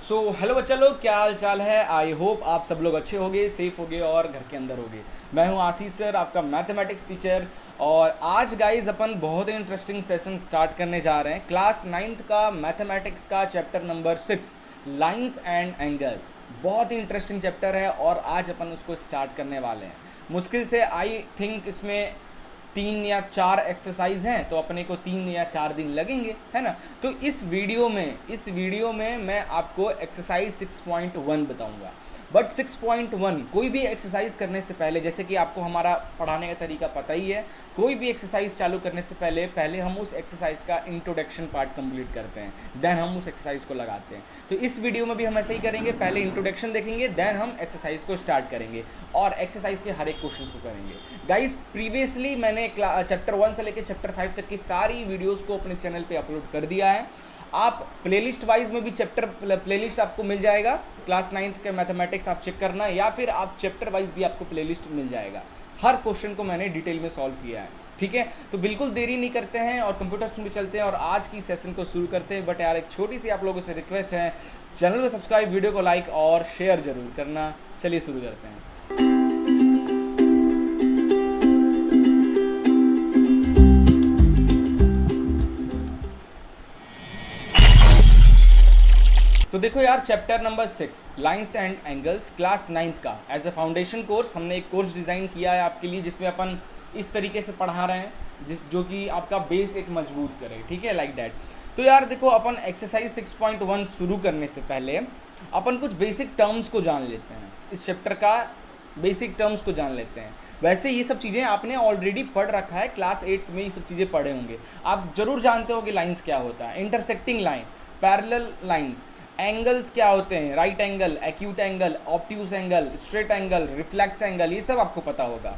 Hello बच्चा लोग, क्या हाल चाल है। आई होप आप सब लोग अच्छे होगे, सेफ होगे और घर के अंदर होगे। मैं हूं आशीष सर, आपका मैथमेटिक्स टीचर। और आज गाइज अपन बहुत ही इंटरेस्टिंग सेशन स्टार्ट करने जा रहे हैं। क्लास 9th का मैथमेटिक्स का chapter number 6, lines and angle. बहुत ही इंटरेस्टिंग चैप्टर है और आज अपन उसको स्टार्ट करने वाले हैं। मुश्किल से आई थिंक इसमें 3 या 4 एक्सरसाइज हैं, तो अपने को 3 या 4 दिन लगेंगे, है ना। तो इस वीडियो में मैं आपको एक्सरसाइज 6.1 बताऊंगा। बट 6.1 कोई भी एक्सरसाइज करने से पहले, जैसे कि आपको हमारा पढ़ाने का तरीका पता ही है, कोई भी एक्सरसाइज चालू करने से पहले हम उस एक्सरसाइज का इंट्रोडक्शन पार्ट कंप्लीट करते हैं, देन हम उस एक्सरसाइज को लगाते हैं। तो इस वीडियो में भी हम ऐसा ही करेंगे, पहले इंट्रोडक्शन देखेंगे, देन हम एक्सरसाइज को स्टार्ट करेंगे और एक्सरसाइज के हर एक क्वेश्चन को करेंगे। गाइज, प्रीवियसली मैंने चैप्टर 1 से लेकर चैप्टर 5 तक की सारी वीडियोज़ को अपने चैनल पर अपलोड कर दिया है। आप प्लेलिस्ट वाइज में भी चैप्टर प्लेलिस्ट आपको मिल जाएगा। क्लास 9th के मैथमेटिक्स आप चेक करना, या फिर आप चैप्टर वाइज भी आपको प्लेलिस्ट मिल जाएगा। हर क्वेश्चन को मैंने डिटेल में सॉल्व किया है, ठीक है। तो बिल्कुल देरी नहीं करते हैं और कंप्यूटर्स में चलते हैं और आज की सेशन को शुरू करते हैं। बट यार, एक छोटी सी आप लोगों से रिक्वेस्ट है, चैनल को सब्सक्राइब, वीडियो को लाइक और शेयर जरूर करना। चलिए शुरू करते हैं। तो देखो यार, chapter number 6, lines and angles, class 9th का एज अ फाउंडेशन कोर्स हमने एक कोर्स डिज़ाइन किया है आपके लिए, जिसमें अपन इस तरीके से पढ़ा रहे हैं जो कि आपका बेस एक मजबूत करे, ठीक है, लाइक दैट। तो यार देखो, अपन एक्सरसाइज 6.1 शुरू करने से पहले अपन कुछ बेसिक टर्म्स को जान लेते हैं। इस चैप्टर का बेसिक टर्म्स को जान लेते हैं। वैसे ये सब चीज़ें आपने ऑलरेडी पढ़ रखा है, क्लास 8th में ये सब चीज़ें पढ़े होंगे। आप जरूर जानते हो कि लाइंस क्या होता है, intersecting line, parallel lines. Angles क्या होते हैं, right angle, acute angle, obtuse angle, straight angle, reflex angle, ये सब आपको पता होगा।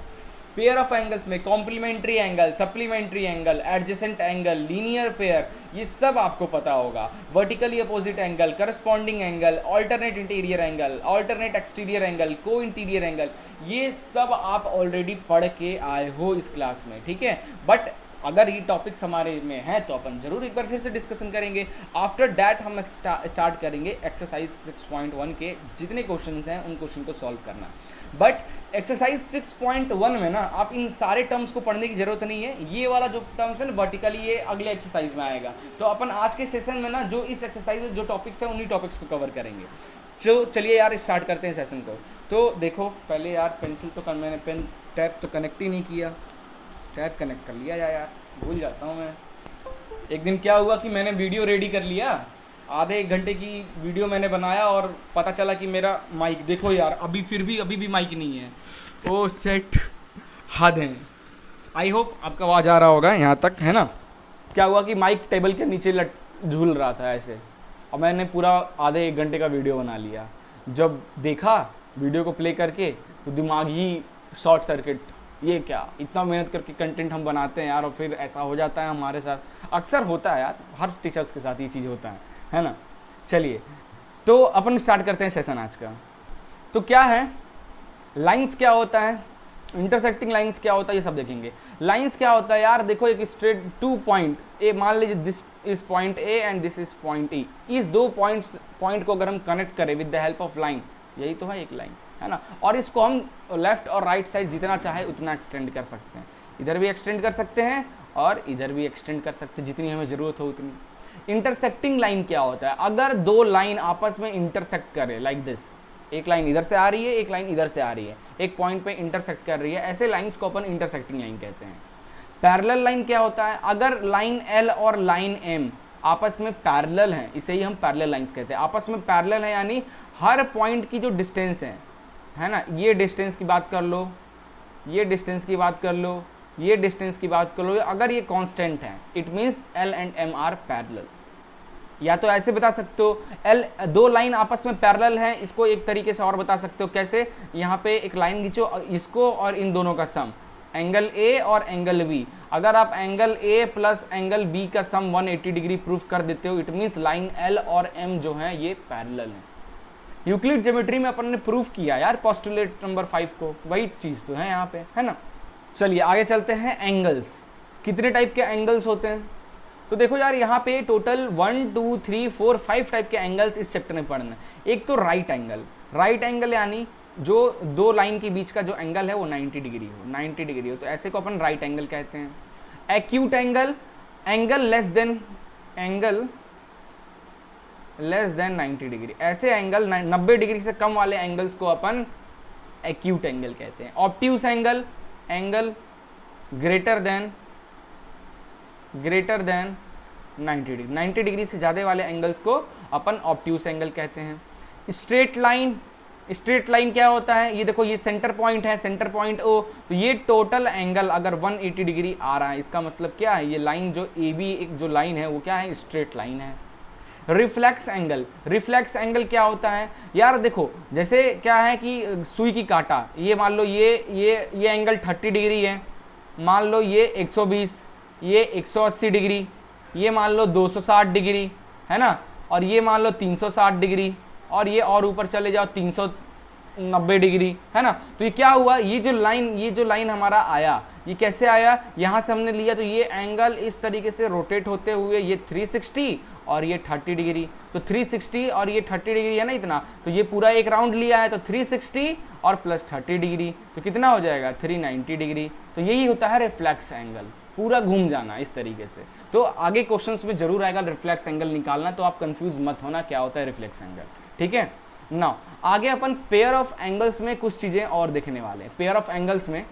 पेयर ऑफ एंगल्स में complementary angle, supplementary angle, adjacent angle, linear pair, ये सब आपको पता होगा। Vertically opposite angle, corresponding angle, alternate interior angle, alternate exterior angle, co interior angle, ये सब आप ऑलरेडी पढ़ के आए हो इस क्लास में, ठीक है। बट अगर ये टॉपिक्स हमारे में हैं तो अपन जरूर एक बार फिर से डिस्कशन करेंगे। आफ्टर दैट हम स्टार्ट करेंगे एक्सरसाइज 6.1 के जितने क्वेश्चंस हैं उन क्वेश्चन को सॉल्व करना। बट एक्सरसाइज 6.1 में ना आप इन सारे टर्म्स को पढ़ने की जरूरत नहीं है। ये वाला जो टर्म्स है ना वर्टिकली, ये अगले एक्सरसाइज में आएगा। तो अपन आज के सेशन में ना जो इस एक्सरसाइज में जो टॉपिक्स हैं उन्हीं टॉपिक्स को कवर करेंगे। तो चलिए यार स्टार्ट करते हैं सेशन को। तो देखो, पहले यार पेंसिल तो मैंने पेन टैब तो कनेक्ट ही नहीं किया। टैब कनेक्ट कर लिया यार, भूल जाता हूँ मैं। एक दिन क्या हुआ कि मैंने वीडियो रेडी कर लिया, आधे 1 घंटे की वीडियो मैंने बनाया और पता चला कि मेरा माइक, देखो यार, अभी भी माइक नहीं है। ओ सेट, हद है। आई होप आपका आवाज़ आ रहा होगा यहाँ तक, है ना। क्या हुआ कि माइक टेबल के नीचे झूल रहा था ऐसे, और मैंने पूरा आधे 1 घंटे का वीडियो बना लिया। जब देखा वीडियो को प्ले करके तो दिमाग ही शॉर्ट सर्किट, ये क्या, इतना मेहनत करके कंटेंट हम बनाते हैं यार और फिर ऐसा हो जाता है हमारे साथ। अक्सर होता है यार, हर टीचर्स के साथ ये चीज़ होता है ना। चलिए, तो अपन स्टार्ट करते हैं सेशन आज का। तो क्या है लाइंस, क्या होता है इंटरसेक्टिंग लाइंस, क्या होता है, ये सब देखेंगे। लाइंस क्या होता है यार, देखो, एक स्ट्रेट 2 पॉइंट ए, मान लीजिए this is point A and this is point ई। इस 2 पॉइंट को अगर हम कनेक्ट करें with the help of line, यही तो है एक लाइन, है ना। और इसको हम लेफ्ट और राइट साइड जितना चाहे उतना एक्सटेंड कर सकते हैं। इधर भी एक्सटेंड कर सकते हैं और इधर भी एक्सटेंड कर सकते हैं, जितनी हमें ज़रूरत हो उतनी। इंटरसेक्टिंग लाइन क्या होता है, अगर 2 लाइन आपस में इंटरसेक्ट करे, लाइक दिस, एक लाइन इधर से आ रही है, एक लाइन इधर से आ रही है, एक पॉइंट पे इंटरसेक्ट कर रही है, ऐसे लाइन्स को अपन इंटरसेक्टिंग लाइन कहते हैं। पैरेलल लाइन क्या होता है, अगर लाइन एल और लाइन एम आपस में पैरेलल हैं, इसे ही हम पैरेलल लाइन्स कहते हैं। आपस में पैरेलल है यानी हर पॉइंट की जो डिस्टेंस है ना, ये डिस्टेंस की बात कर लो, ये डिस्टेंस की बात कर लो, ये डिस्टेंस की बात कर लो, अगर ये कांस्टेंट है, it means L and M are parallel. या तो ऐसे बता सकते हो, एल 2 लाइन आपस में पैरेलल है, इसको एक तरीके से और बता सकते हो, कैसे, यहाँ पे एक लाइन खींचो, इसको और इन दोनों का सम, एंगल ए और एंगल बी। अगर आप angle A plus angle B का सम 180 डिग्री प्रूफ कर देते हो, इट मींस लाइन एल और एम जो है ये पैरेलल है। यूक्लिड ज्योमेट्री में अपन ने प्रूफ किया यार पोस्टुलेट नंबर 5 को, वही चीज़ तो है यहाँ पे, है ना। चलिए आगे चलते हैं। एंगल्स, कितने टाइप के एंगल्स होते हैं, तो देखो यार यहाँ पे टोटल 1 2 3 4 5 टाइप के एंगल्स इस चैप्टर में पढ़ना है। एक तो राइट एंगल यानी जो दो लाइन के बीच का जो एंगल है वो 90 डिग्री हो, 90 डिग्री हो, तो ऐसे को अपन राइट एंगल कहते हैं। Acute angle less than 90 degree, ऐसे एंगल 90 डिग्री से कम वाले एंगल्स को अपन एक्यूट एंगल कहते हैं। Obtuse angle greater than 90 degree, 90 degree से ज़्यादा वाले एंगल्स को अपन ऑब्ट्यूस एंगल कहते हैं। स्ट्रेट लाइन क्या होता है, ये देखो ये सेंटर पॉइंट है, सेंटर पॉइंट ओ, तो ये टोटल एंगल अगर 180 डिग्री आ रहा है, इसका मतलब क्या है, ये लाइन जो ए बी एक जो लाइन है वो क्या है, स्ट्रेट लाइन है। रिफ्लेक्स एंगल क्या होता है यार, देखो जैसे क्या है कि सुई की कांटा, ये मान लो ये एंगल 30 डिग्री है, मान लो ये 120, ये 180 डिग्री, ये मान लो 260 डिग्री है ना, और ये मान लो 360 डिग्री, और ये और ऊपर चले जाओ 390 डिग्री है ना। तो ये क्या हुआ, ये जो लाइन हमारा आया, ये कैसे आया, यहाँ से हमने लिया तो ये एंगल इस तरीके से रोटेट होते हुए ये 360 और ये 30 डिग्री, तो 360 और ये 30 डिग्री है ना इतना, तो ये पूरा एक राउंड लिया है, तो 360 और प्लस 30 डिग्री तो कितना हो जाएगा 390 डिग्री। तो यही होता है रिफ्लेक्स एंगल, पूरा घूम जाना इस तरीके से। तो आगे क्वेश्चंस में जरूर आएगा रिफ्लेक्स एंगल निकालना, तो आप कंफ्यूज मत होना क्या होता है रिफ्लेक्स एंगल, ठीक है। नाउ आगे अपन पेयर ऑफ एंगल्स में कुछ चीजें और देखने वाले हैं। पेयर ऑफ एंगल्स में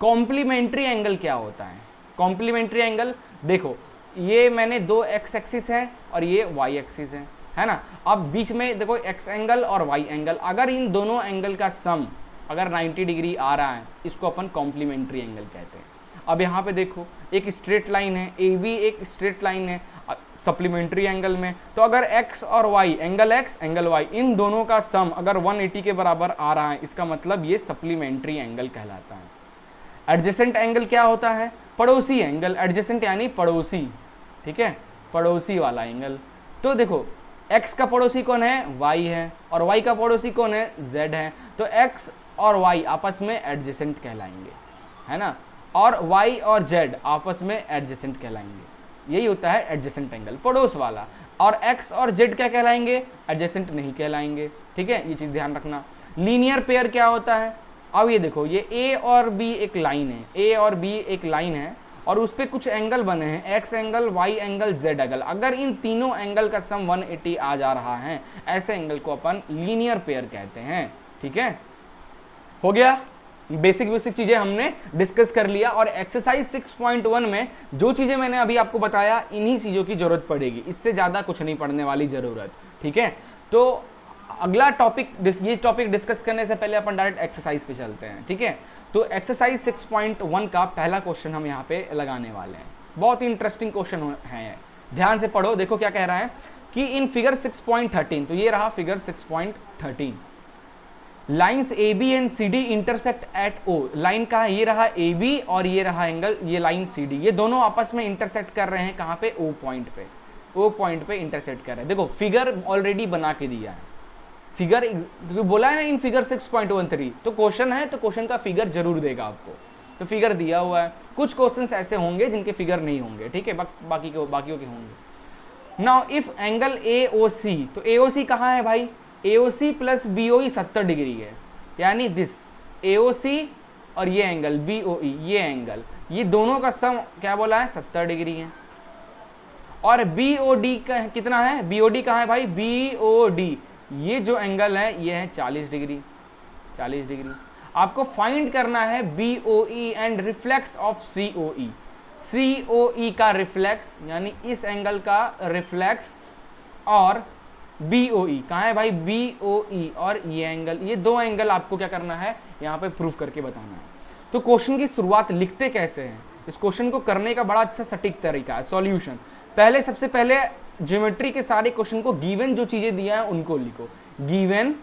कॉम्प्लीमेंट्री एंगल क्या होता है। कॉम्प्लीमेंट्री एंगल देखो, ये मैंने दो एक्स एक्सिस है और ये वाई एक्सिस है ना। अब बीच में देखो एक्स एंगल और वाई एंगल, अगर इन दोनों एंगल का सम अगर 90 डिग्री आ रहा है, इसको अपन कॉम्प्लीमेंट्री एंगल कहते हैं। अब यहाँ पे देखो एक स्ट्रेट लाइन है, ए बी एक स्ट्रेट लाइन है सप्लीमेंट्री एंगल में, तो अगर x और y, angle x angle y, इन दोनों का सम अगर 180 के बराबर आ रहा है, इसका मतलब ये सप्लीमेंट्री एंगल कहलाता है। एडजेसेंट एंगल क्या होता है, पड़ोसी एंगल, एडजेसेंट यानी पड़ोसी, ठीक है, पड़ोसी वाला एंगल। तो देखो x का पड़ोसी कौन है, y है, और y का पड़ोसी कौन है, z है, तो x और y आपस में एडजेसेंट कहलाएंगे, है ना, और y और z आपस में एडजेसेंट कहलाएंगे। यही होता है एडजेसेंट एंगल, पड़ोस वाला। और x और z क्या कहलाएंगे, एडजेसेंट नहीं कहलाएंगे, ठीक है, ये चीज ध्यान रखना। लीनियर पेयर क्या होता है, अब ये देखो ये a और b एक लाइन है, a और b एक लाइन है, और उस पर कुछ एंगल बने हैं, x angle, y angle, z angle. अगर इन तीनों एंगल का सम 180 आ जा रहा है, ऐसे एंगल को अपन लीनियर पेयर कहते हैं, ठीक है। हो गया, बेसिक चीजें हमने डिस्कस कर लिया, और एक्सरसाइज 6.1 में जो चीजें मैंने अभी आपको बताया, इन्हीं चीजों की जरूरत पड़ेगी, इससे ज्यादा कुछ नहीं पढ़ने वाली जरूरत, ठीक है। तो अगला टॉपिक, ये टॉपिक डिस्कस करने से पहले अपन डायरेक्ट एक्सरसाइज पे चलते हैं, ठीक है। तो एक्सरसाइज 6.1 का पहला क्वेश्चन हम यहाँ पे लगाने वाले हैं। बहुत ही इंटरेस्टिंग क्वेश्चन है, ध्यान से पढ़ो। देखो क्या कह रहा है कि इन फिगर 6.13, तो ये रहा figure 6.13, lines A B and C D intersect at O. Line कहा, ये रहा ए बी और ये रहा एंगल, ये लाइन सी डी, ये दोनों आपस में इंटरसेक्ट कर रहे हैं कहाँ पे, ओ पॉइंट पे, ओ पॉइंट पे इंटरसेक्ट कर रहे हैं। देखो फिगर ऑलरेडी बना के दिया है, फिगर क्योंकि बोला है ना इन फिगर 6.13, तो क्वेश्चन है तो क्वेश्चन का फिगर जरूर देगा आपको, तो फिगर दिया हुआ है। कुछ क्वेश्चंस ऐसे होंगे जिनके फिगर नहीं होंगे, ठीक है, बाकियों के होंगे। नाउ इफ एंगल ए ओ सी, तो ए ओ सी कहाँ है भाई, AOC प्लस BOE 70 डिग्री है, यानी दिस AOC और ये एंगल BOE, ये एंगल, ये दोनों का सम क्या बोला है 70 डिग्री है। और BOD का कितना है, BOD कहाँ है भाई, BOD ये जो एंगल है ये है 40 डिग्री, 40 डिग्री। आपको फाइंड करना है BOE and reflex of COE, COE का रिफ्लेक्स यानी इस एंगल का रिफ्लेक्स, और BOE कहाँ है भाई, BOE और ये एंगल, ये दो एंगल आपको क्या करना है यहाँ पे प्रूफ करके बताना है। तो क्वेश्चन की शुरुआत लिखते कैसे हैं, इस क्वेश्चन को करने का बड़ा अच्छा सटीक तरीका है। सॉल्यूशन, पहले सबसे पहले ज्योमेट्री के सारे क्वेश्चन को गिवन जो चीजें दिया है उनको लिखो, गिवन,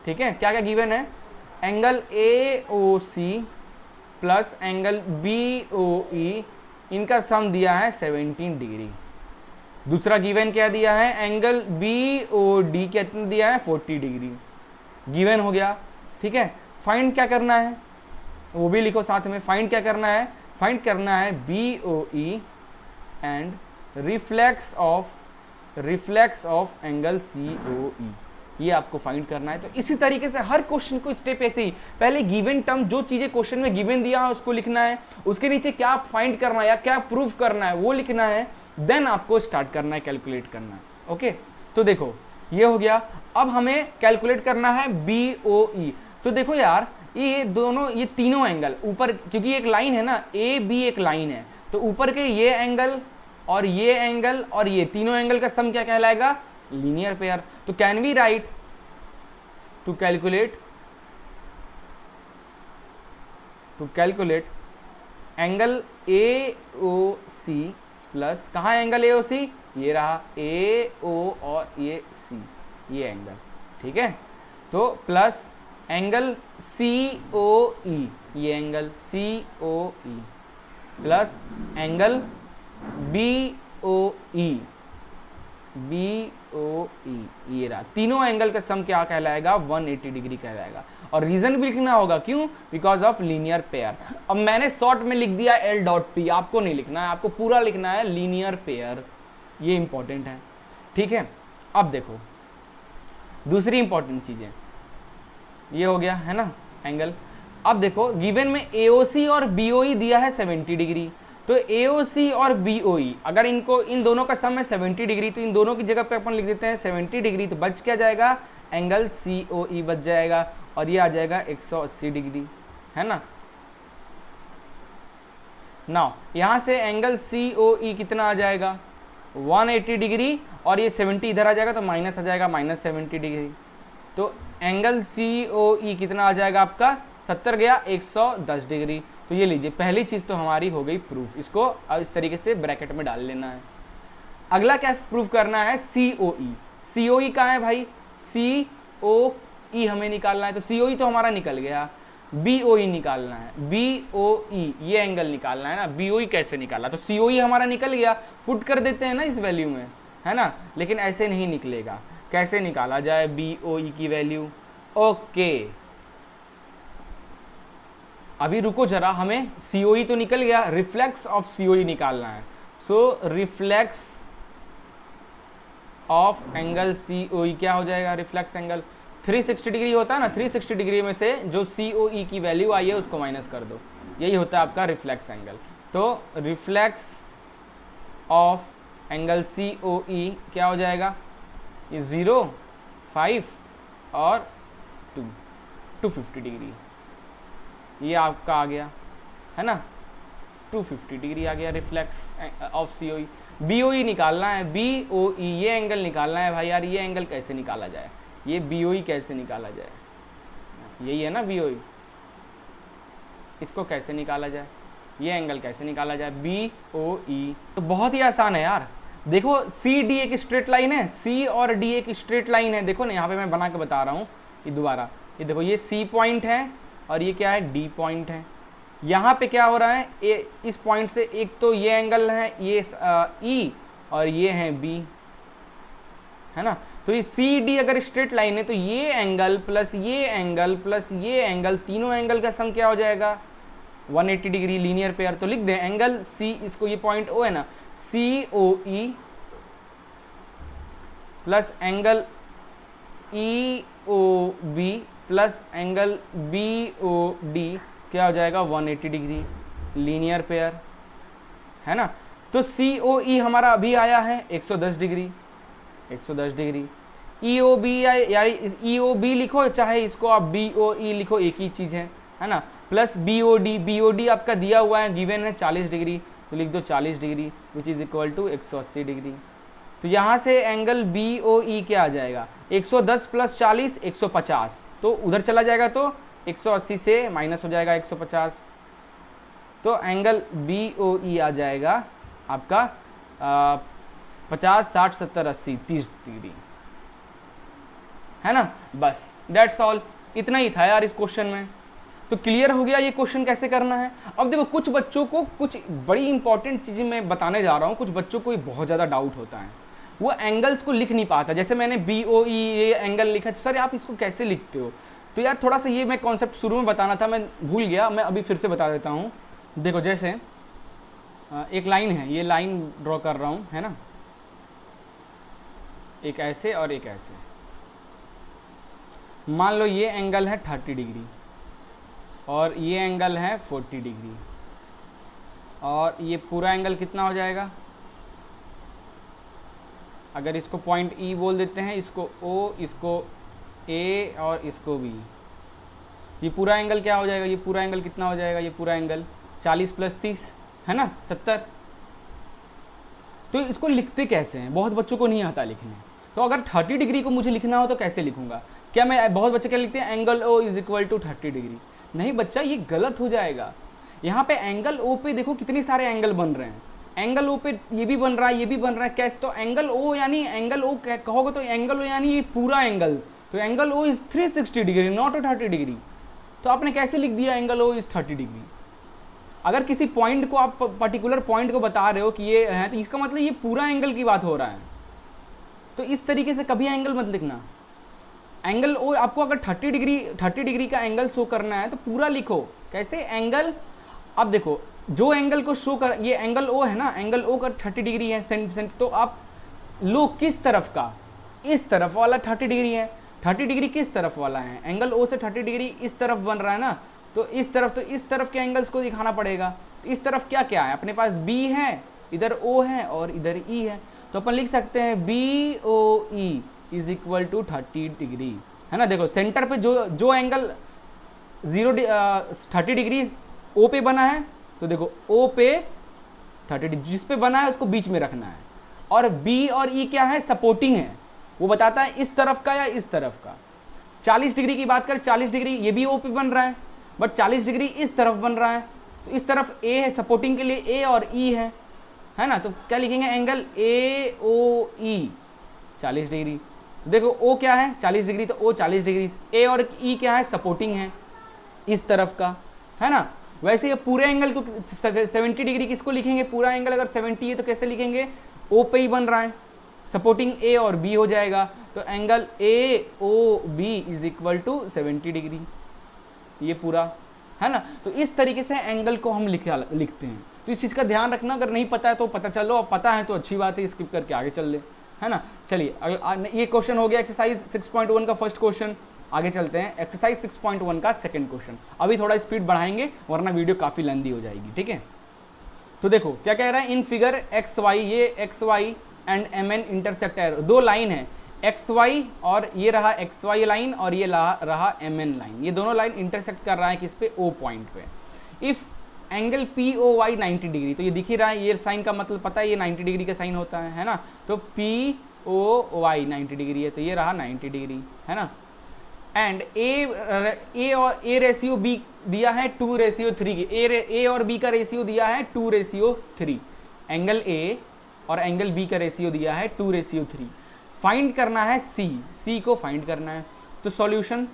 ठीक है। क्या क्या गिवन है, angle AOC plus angle BOE, इनका सम दिया है 17 डिग्री। दूसरा गिवन क्या दिया है, एंगल BOD कितना दिया है 40 डिग्री, गिवन हो गया, ठीक है। फाइंड क्या करना है वो भी लिखो साथ में, फाइंड क्या करना है, फाइंड करना है BOE and reflex of angle COE, ये आपको फाइंड करना है। तो इसी तरीके से हर क्वेश्चन को स्टेप ऐसे ही, पहले गिवन टर्म जो चीजें क्वेश्चन में गिवन दिया है उसको लिखना है, उसके नीचे क्या फाइंड करना है या क्या प्रूव करना है वो लिखना है, देन आपको स्टार्ट करना है, कैलकुलेट करना है। ओके, तो देखो ये हो गया। अब हमें कैलकुलेट करना है BOE। तो देखो यार, ये दोनों, ये तीनों एंगल ऊपर, क्योंकि एक लाइन है ना, AB एक लाइन है, तो ऊपर के ये एंगल और ये एंगल और ये तीनों एंगल का सम क्या कहलाएगा? Linear pair. तो can we write to calculate angle AOC plus, कहाँ एंगल AOC? ये रहा AO और ये C, ये एंगल, ठीक है। तो प्लस एंगल COE, ये angle COE plus angle BOE, ये रहा। तीनों एंगल का सम क्या कहलाएगा? 180 डिग्री कहलाएगा। और रीजन भी लिखना होगा, क्यों? Because of linear pair. अब मैंने शॉर्ट में लिख दिया L.P, आपको नहीं लिखना है, आपको पूरा लिखना है लीनियर पेयर, ये इंपॉर्टेंट है, ठीक है। अब देखो दूसरी इंपॉर्टेंट चीजें, ये हो गया है ना एंगल। अब देखो गिवन में AOC और BOE दिया है 70 डिग्री, तो AOC और BOE अगर इनको, इन दोनों का सम है 70 डिग्री, तो इन दोनों की जगह पे अपन लिख देते हैं 70 डिग्री, तो बच क्या जाएगा? एंगल COE बच जाएगा, और ये आ जाएगा 180 डिग्री, है ना। नाउ यहां से एंगल COE कितना आ जाएगा? 180 डिग्री, और ये 70 इधर आ जाएगा तो माइनस आ जाएगा, -70 डिग्री। तो एंगल COE कितना आ जाएगा आपका? 70 गया 110 डिग्री। तो ये लीजिए, पहली चीज तो हमारी हो गई प्रूफ, इसको अब इस तरीके से ब्रैकेट में डाल लेना है। अगला क्या प्रूफ करना है? COE कहाँ है भाई? COE हमें निकालना है, तो COE तो हमारा निकल गया, BOE निकालना है, BOE ये एंगल निकालना है ना। BOE कैसे निकाला? तो COE हमारा निकल गया, पुट कर देते हैं ना इस वैल्यू में, है ना। लेकिन ऐसे नहीं निकलेगा, कैसे निकाला जाए BOE की वैल्यू? ओके, अभी रुको जरा, हमें COE तो निकल गया, रिफ्लेक्स ऑफ COE निकालना है। सो रिफ्लेक्स ऑफ एंगल COE क्या हो जाएगा? रिफ्लेक्स एंगल 360 डिग्री होता है ना, 360 डिग्री में से जो COE की वैल्यू आई है उसको माइनस कर दो, यही होता है आपका रिफ्लेक्स एंगल। तो रिफ्लेक्स ऑफ एंगल COE क्या हो जाएगा? ये 0, 5 और 250 डिग्री, ये आपका आ गया, है ना, 250 डिग्री आ गया रिफ्लेक्स ऑफ COE। BOE निकालना है, BOE ये एंगल निकालना है भाई यार। ये एंगल कैसे निकाला जाए? ये BOE कैसे निकाला जाए? यही है ना BOE, इसको कैसे निकाला जाए? ये एंगल कैसे निकाला जाए? BOE तो बहुत ही आसान है यार। देखो CD एक स्ट्रेट लाइन है, C और D एक स्ट्रेट लाइन है। देखो ना, यहाँ पे मैं बना के बता रहा हूँ, ये दोबारा, ये देखो, ये C पॉइंट है और ये क्या है? D पॉइंट है। यहाँ पे क्या हो रहा है? इस पॉइंट से एक तो ये एंगल है, ये E, और ये है B, है ना। तो ये CD अगर स्ट्रेट लाइन है तो ये एंगल प्लस ये एंगल प्लस ये एंगल, तीनों एंगल का सम क्या हो जाएगा? 180 डिग्री, लीनियर पेयर। तो लिख दें एंगल C, इसको ये पॉइंट O है ना, COE plus angle EOB plus angle BOD क्या हो जाएगा? 180 डिग्री, लीनियर पेयर, है ना। तो COE हमारा अभी आया है 110 डिग्री, 110 डिग्री। EOB यार, EOB लिखो, चाहे इसको आप BOE लिखो, एक ही चीज़ है ना। प्लस BOD आपका दिया हुआ है, गिवन है 40 डिग्री, तो लिख दो 40 degree which is equal to 180 degree. तो यहाँ से एंगल BOE क्या आ जाएगा? 110 प्लस 40 150, तो उधर चला जाएगा तो 180 से माइनस हो जाएगा 150, तो एंगल BOE आ जाएगा आपका 50, 60, 70, 80, 30 डिग्री, है ना। बस दैट्स ऑल, इतना ही था यार इस क्वेश्चन में। तो क्लियर हो गया ये क्वेश्चन कैसे करना है। अब देखो, कुछ बच्चों को कुछ बड़ी इंपॉर्टेंट चीज़ें मैं बताने जा रहा हूँ, कुछ बच्चों को बहुत ज़्यादा डाउट होता है, वो एंगल्स को लिख नहीं पाता। जैसे मैंने BOE ये एंगल लिखा, सर आप इसको कैसे लिखते हो? तो यार थोड़ा सा ये मैं कॉन्सेप्ट शुरू में बताना था, मैं भूल गया, मैं अभी फिर से बता देता हूँ। देखो जैसे एक लाइन है, ये लाइन ड्रॉ कर रहा हूँ, है ना, एक ऐसे और एक ऐसे। मान लो ये एंगल है 30 डिग्री और ये एंगल है 40 डिग्री, और ये पूरा एंगल कितना हो जाएगा? अगर इसको पॉइंट ई बोल देते हैं, इसको ओ, इसको ए और इसको बी, ये पूरा एंगल क्या हो जाएगा? ये पूरा एंगल कितना हो जाएगा? ये पूरा एंगल 40 + 30 है ना, 70। तो इसको लिखते कैसे हैं? बहुत बच्चों को नहीं आता लिखने। तो अगर 30 डिग्री को मुझे लिखना हो तो कैसे लिखूंगा? क्या मैं, बहुत बच्चे क्या लिखते हैं, angle O is equal to 30 degree. नहीं बच्चा, ये गलत हो जाएगा। यहाँ पे एंगल ओ पे देखो कितने सारे एंगल बन रहे हैं। एंगल ओ पे ये भी बन रहा है, ये भी बन रहा है, कैसे? तो एंगल ओ यानी, एंगल ओ कहोगे तो एंगल ओ यानी ये पूरा एंगल, तो angle O is 360 degree, not 30 degree. तो आपने कैसे लिख दिया एंगल ओ इज 30 डिग्री? अगर किसी पॉइंट को आप पर्टिकुलर पॉइंट को बता रहे हो कि ये है, तो इसका मतलब ये पूरा एंगल की बात हो रहा है। तो इस तरीके से कभी एंगल मत लिखना। एंगल ओ आपको अगर 30 डिग्री का एंगल शो करना है तो पूरा लिखो। कैसे? एंगल, अब देखो जो एंगल को शो कर, ये एंगल ओ है ना, एंगल ओ का 30 डिग्री है, तो आप लो किस तरफ का? इस तरफ वाला 30 डिग्री है। 30 डिग्री किस तरफ वाला है? एंगल ओ से 30 डिग्री इस तरफ बन रहा है ना, तो इस तरफ के एंगल्स को दिखाना पड़ेगा। तो इस तरफ क्या क्या है अपने पास? बी है, इधर ओ है और इधर ई है। तो अपन लिख सकते हैं B O E is equal to 30 degree, है ना। देखो सेंटर पे जो एंगल 30 डिग्री ओ पे बना है, तो देखो ओ पे 30 डिग्री जिस पे बना है उसको बीच में रखना है। और बी और ई क्या है? सपोर्टिंग है, वो बताता है इस तरफ का या इस तरफ का। 40 डिग्री की बात करें, 40 डिग्री ये भी ओ पे बन रहा है, बट 40 डिग्री इस तरफ बन रहा है, तो इस तरफ ए है, सपोर्टिंग के लिए ए और ई है ना। तो क्या लिखेंगे? Angle A O E 40 degree. देखो ओ क्या है? 40 डिग्री, तो ओ 40 डिग्री। ए और ई क्या है? सपोर्टिंग है इस तरफ का, है ना। वैसे ये पूरे एंगल को 70 डिग्री किसको लिखेंगे? पूरा एंगल अगर 70 है तो कैसे लिखेंगे? ओ पे ही बन रहा है, सपोर्टिंग ए और बी हो जाएगा, तो angle A O B is equal to 70 degree, ये पूरा, है ना। तो इस तरीके से एंगल को हम लिखते हैं। तो इस चीज़ का ध्यान रखना, अगर नहीं पता है तो पता चलो, अब पता है तो अच्छी बात है, स्किप करके आगे चल ले, है ना। चलिए ये क्वेश्चन हो गया एक्सरसाइज 6.1 का फर्स्ट क्वेश्चन। आगे चलते हैं एक्सरसाइज 6.1 का सेकंड क्वेश्चन। अभी थोड़ा स्पीड बढ़ाएंगे वरना वीडियो काफ़ी लेंदी हो जाएगी, ठीक है। तो देखो क्या कह रहा है, इन फिगर एक्स वाई, ये X Y and M N intersect है, दो लाइन है एक्स वाई, और ये रहा एक्स वाई लाइन और ये रहा एम एन लाइन, ये दोनों लाइन इंटरसेक्ट कर रहा है किस पे? ओ पॉइंट पे। If angle P O Y 90 degree, तो ये दिख ही रहा है, ये साइन का मतलब पता है, ये 90 डिग्री का साइन होता है ना। तो पी ओ वाई 90 डिग्री है, तो ये रहा 90 डिग्री, है ना। एंड ए और ए रेशियो बी दिया है 2:3 की, ए और बी का रेशियो दिया है 2:3। एंगल ए और एंगल बी का रेशियो दिया है 2:3। फाइंड करना है सी को फाइंड करना है। तो सॉल्यूशन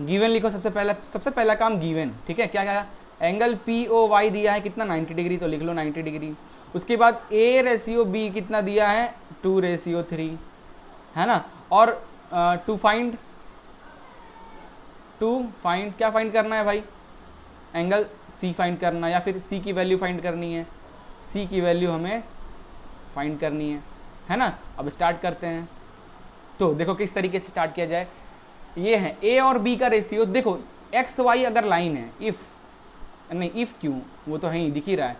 गिवन लिखो, सबसे पहला काम गिवन, ठीक है। क्या क्या? एंगल पी ओ वाई दिया है कितना? 90 डिग्री, तो लिख लो 90 डिग्री। उसके बाद ए रेशियो बी कितना दिया है? 2:3, है ना। और टू फाइंड क्या फाइंड करना है भाई? एंगल सी फाइंड करना, या फिर सी की वैल्यू फाइंड करनी है। सी की वैल्यू हमें फाइंड करनी है ना। अब स्टार्ट करते हैं। तो देखो किस तरीके से स्टार्ट किया जाए। ये है ए और बी का रेशियो। देखो एक्स वाई अगर लाइन है, इफ क्यों, वो तो है ही, दिख ही रहा है,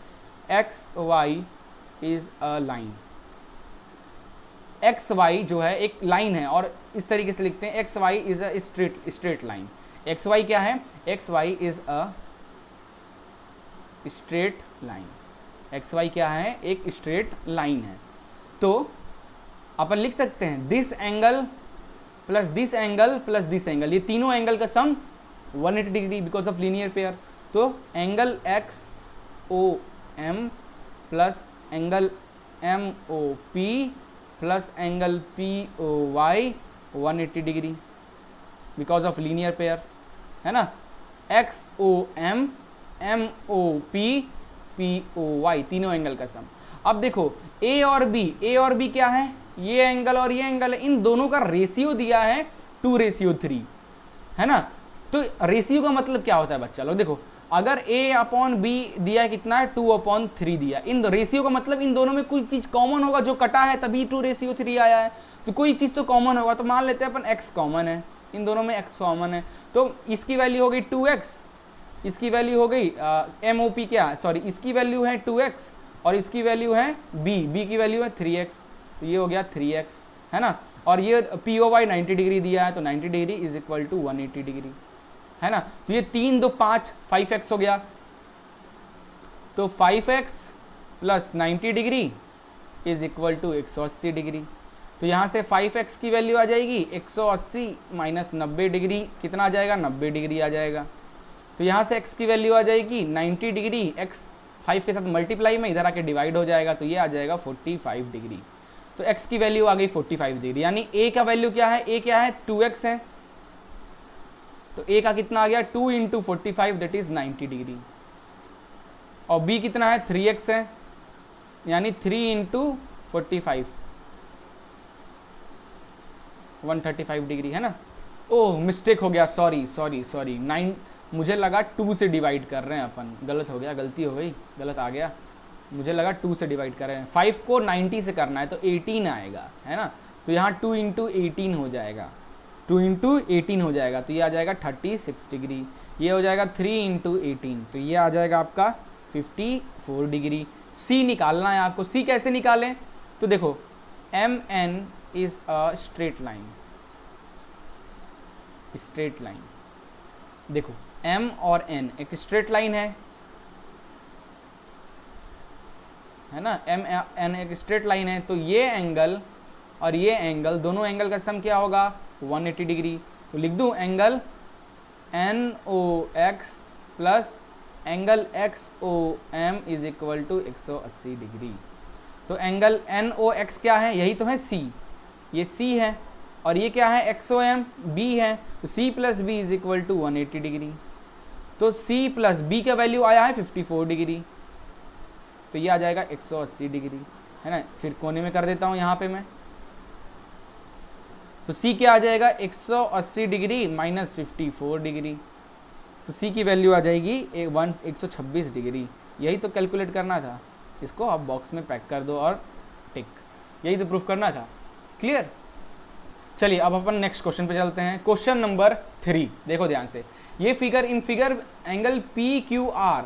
X Y is a line. X Y जो है एक लाइन है, और इस तरीके से लिखते हैं X Y is a straight line. X Y क्या है? X Y is a straight line. X Y क्या है? एक स्ट्रेट लाइन है। तो अपन लिख सकते हैं this angle plus this angle plus this angle, ये तीनों एंगल का sum 180 degree because of linear pair. तो angle X O M plus angle M O P plus angle P O Y 180 degree because of linear pair, है ना। X O M, M O P O Y, तीनों angle का sum. अब देखो ए और B क्या है? ये एंगल और ये एंगल है, इन दोनों का रेशियो दिया है 2:3, है ना। तो रेशियो का मतलब क्या होता है बच्चा लोग? देखो अगर a अपॉन बी दिया है कितना है 2/3 दिया, इन रेशियो का मतलब इन दोनों में कोई चीज कॉमन होगा, जो कटा है तभी 2:3 आया है, तो कोई चीज तो कॉमन होगा। तो मान लेते हैं अपन x कॉमन है, इन दोनों में x कॉमन है, तो इसकी वैल्यू हो गई 2x, इसकी वैल्यू हो गई MOP क्या सॉरी इसकी वैल्यू है 2x और इसकी वैल्यू है b की वैल्यू है 3x, तो ये हो गया 3x है ना। और ये POY 90 डिग्री दिया है, तो 90 degree is equal to 180 degree है ना। तो ये 3 2 5 5x हो गया, तो 5x plus 90 degree is equal to 180 degree. तो यहाँ से 5x की वैल्यू आ जाएगी 180 माइनस 90 डिग्री, कितना आ जाएगा 90 डिग्री आ जाएगा। तो यहाँ से x की वैल्यू आ जाएगी 90 डिग्री, x 5 के साथ मल्टीप्लाई में इधर आके डिवाइड हो जाएगा, तो ये आ जाएगा 45 डिग्री। तो x की वैल्यू आ गई 45 डिग्री, यानी a का वैल्यू क्या है, a क्या है 2x है, तो a का कितना आ गया 2 इंटू 45 दैट इज 90 डिग्री, और b कितना है 3x है, यानी 3 इंटू 45 135 डिग्री है ना। ओह मिस्टेक हो गया, सॉरी 9, मुझे लगा 2 से डिवाइड कर रहे हैं अपन, गलत हो गया, गलती हो गई, गलत आ गया, मुझे लगा 2 से डिवाइड कर रहे हैं। 5 को 90 से करना है तो 18 आएगा है ना, तो यहाँ 2 इंटू 18 हो जाएगा, 2 इंटू 18 हो जाएगा, तो ये आ जाएगा 36 डिग्री। ये हो जाएगा 3 इंटू 18, तो ये आ जाएगा आपका 54 डिग्री। सी निकालना है आपको। सी कैसे निकालें, तो देखो MN is a straight line, देखो M और N एक स्ट्रेट लाइन है ना, MN एक स्ट्रेट लाइन है, तो ये एंगल और ये एंगल, दोनों एंगल का सम क्या होगा 180 डिग्री। तो लिख दूं angle NOX plus angle XOM is equal to 180 degree. तो एंगल NOX क्या है, यही तो है C, ये C है, और ये क्या है XOM B है, तो C plus B is equal to 180 degree. तो C प्लस B का वैल्यू आया है 54 डिग्री, तो ये आ जाएगा 180 डिग्री है ना। फिर कोने में कर देता हूँ यहाँ पे मैं, तो C क्या आ जाएगा 180 डिग्री माइनस 54 डिग्री, तो C की वैल्यू आ जाएगी 126 डिग्री। यही तो कैलकुलेट करना था, इसको आप बॉक्स में पैक कर दो और टिक, यही तो प्रूफ करना था। क्लियर, चलिए अब अपन नेक्स्ट क्वेश्चन पे चलते हैं। क्वेश्चन नंबर 3 देखो ध्यान से, ये figure, in figure angle PQR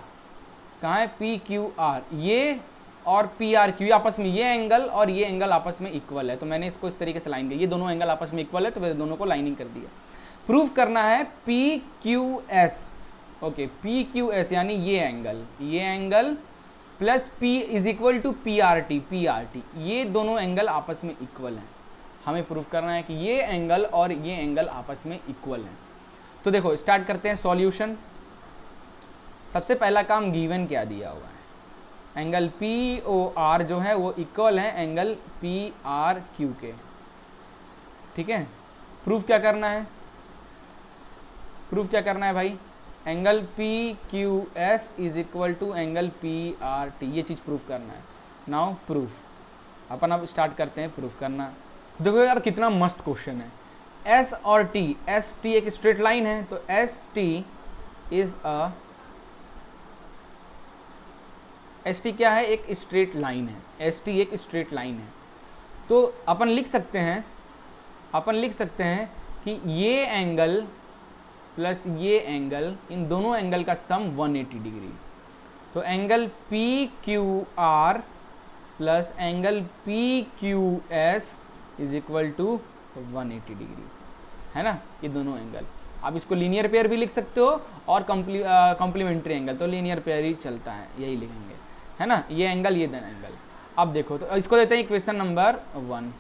कहाँ है, PQR ये और PRQ आपस में, ये एंगल और ये एंगल आपस में इक्वल है, तो मैंने इसको इस तरीके से लाइन की, ये दोनों एंगल आपस में इक्वल है, तो मैंने दोनों को लाइनिंग कर दिया। प्रूफ करना है PQS, ओके PQS यानी ये angle plus P is equal to PRT, ये दोनों एंगल आपस में इक्वल हैं। हमें प्रूफ करना है कि ये एंगल और ये एंगल आपस में इक्वल हैं। तो देखो स्टार्ट करते हैं सॉल्यूशन। सबसे पहला काम गिवन क्या दिया हुआ है, एंगल POR जो है वो इक्वल है एंगल PRQ के, ठीक है। प्रूफ क्या करना है, भाई, angle PQS is equal to angle PRT, ये चीज़ प्रूफ करना है। नाउ प्रूफ, अपन अब स्टार्ट करते हैं प्रूफ करना। देखो यार कितना मस्त क्वेश्चन है। S और T, ST एक स्ट्रेट लाइन है, तो ST इज अ, ST क्या है, एक स्ट्रेट लाइन है, ST एक स्ट्रेट लाइन है। तो अपन लिख सकते हैं कि ये एंगल प्लस ये एंगल, इन दोनों एंगल का सम 180 डिग्री। तो angle PQR plus angle PQS is equal to 180 degree है ना, ये दोनों एंगल। आप इसको लीनियर पेयर भी लिख सकते हो और कॉम्प्लीमेंट्री एंगल, तो लीनियर पेयर ही चलता है, यही लिखेंगे है ना, ये एंगल ये दोनों एंगल। अब देखो, तो इसको देते हैं इक्वेशन नंबर 1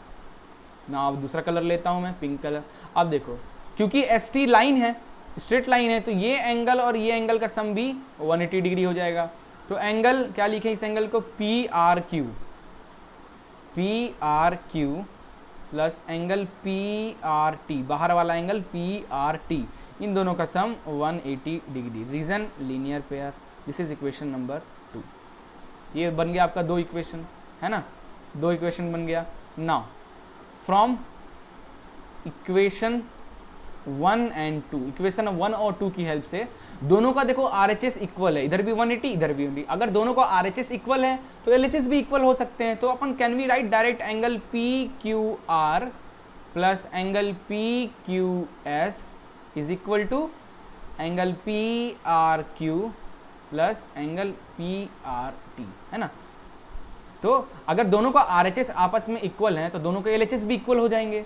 ना। अब दूसरा कलर लेता हूँ मैं, पिंक कलर। अब देखो क्योंकि ST लाइन है, स्ट्रेट लाइन है, तो ये एंगल और ये एंगल का सम भी 180 डिग्री हो जाएगा। तो एंगल क्या लिखे इस एंगल को, PRQ प्लस एंगल PRT, बाहर वाला एंगल PRT, इन दोनों का sum 180 degree. Reason linear pair, this is equation number 2। ये बन गया आपका 2 इक्वेशन है ना, 2 इक्वेशन बन गया। Now from equation 1 and 2, equation 1 और 2 की हेल्प से दोनों का देखो RHS इक्वल है, इधर भी 180 इधर भी 180, अगर दोनों का RHS इक्वल है तो LHS भी इक्वल हो सकते हैं। तो अपन can we write direct angle PQR plus angle PQS is equal to angle PRQ plus angle PRT, है ना। तो अगर दोनों का RHS आपस में इक्वल है तो दोनों के LHS भी इक्वल हो जाएंगे।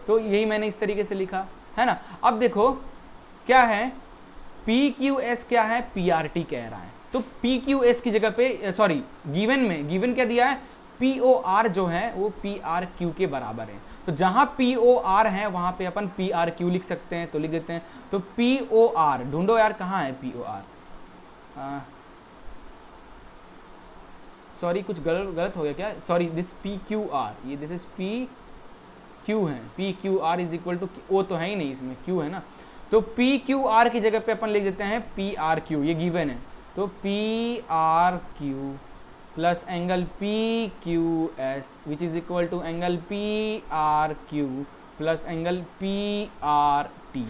तो यही मैंने इस तरीके से लिखा, है ना। अब देखो क्या है, PQS क्या है, PRT कह रहा है, तो PQS की जगह पे सॉरी गिवन क्या दिया है, POR जो है वो PRQ के बराबर है। तो जहां POR है वहां पे अपन PRQ लिख सकते हैं, तो लिख देते हैं। तो POR ढूंढो यार, कहाँ है POR, सॉरी कुछ गलत हो गया क्या, सॉरी दिस PQR, ये दिस इज PQ है, PQR इज इक्वल टू, ओ तो है ही नहीं इसमें, Q है ना। तो PQR की जगह पे अपन लिख देते हैं PRQ, ये गिवन है। तो PRQ plus angle PQS which is equal to angle PRQ plus angle PRT।